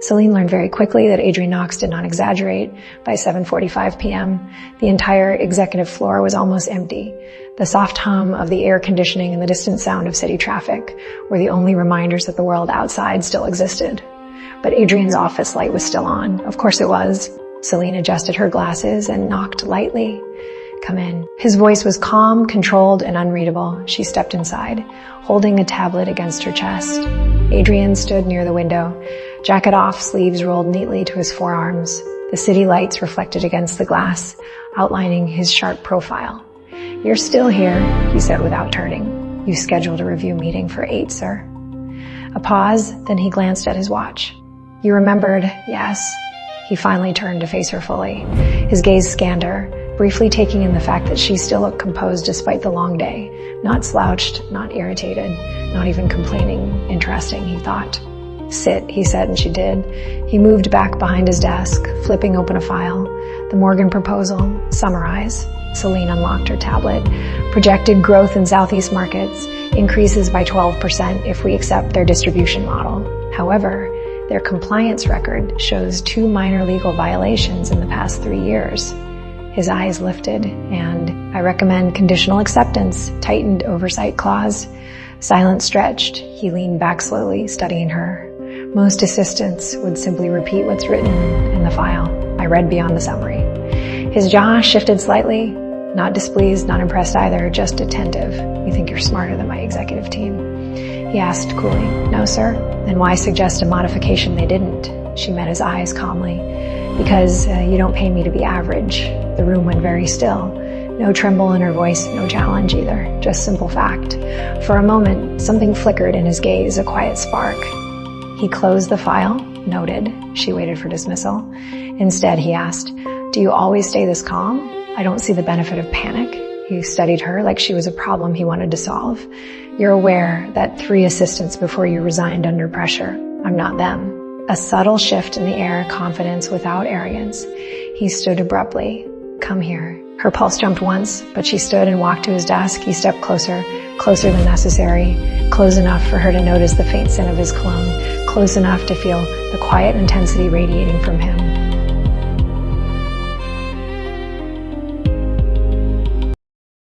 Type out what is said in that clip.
Celine learned very quickly that Adrian Knox did not exaggerate. By 7:45 p.m., the entire executive floor was almost empty. The soft hum of the air conditioning and the distant sound of city traffic were the only reminders that the world outside still existed. But Adrian's office light was still on. Of course it was. Celine adjusted her glasses and knocked lightly. "Come in." His voice was calm, controlled, and unreadable. She stepped inside, holding a tablet against her chest. Adrian stood near the window, jacket off, sleeves rolled neatly to his forearms. The city lights reflected against the glass, outlining his sharp profile. "You're still here," he said without turning. "You scheduled a review meeting for 8, sir." A pause, then he glanced at his watch. "You remembered, yes." He finally turned to face her fully. His gaze scanned her, briefly taking in the fact that she still looked composed despite the long day. Not slouched, not irritated, not even complaining. Interesting, he thought. "Sit," he said, and she did. He moved back behind his desk, flipping open a file. The Morgan proposal, summarize. Celine unlocked her tablet. Projected growth in Southeast markets increases by 12% if we accept their distribution model. However, their compliance record shows 2 minor legal violations in the past 3 years. His eyes lifted, and "I recommend conditional acceptance," tightened oversight clause. Silence stretched. He leaned back slowly, studying her. Most assistants would simply repeat what's written in the file. I read beyond the summary. His jaw shifted slightly. Not displeased, not impressed either, just attentive. "You think you're smarter than my executive team?" He asked coolly. "No, sir." "Then why suggest a modification they didn't?" She met his eyes calmly. "Because you don't pay me to be average." The room went very still. No tremble in her voice, no challenge either, just simple fact. For a moment, something flickered in his gaze, a quiet spark. He closed the file, noted. She waited for dismissal. Instead, he asked, "Do you always stay this calm? I don't see the benefit of panic." He studied her like she was a problem he wanted to solve. "You're aware that 3 assistants before you resigned under pressure. I'm not them." A subtle shift in the air, confidence without arrogance. He stood abruptly. "Come here." Her pulse jumped once, but she stood and walked to his desk. He stepped closer, closer than necessary, close enough for her to notice the faint scent of his cologne, close enough to feel the quiet intensity radiating from him.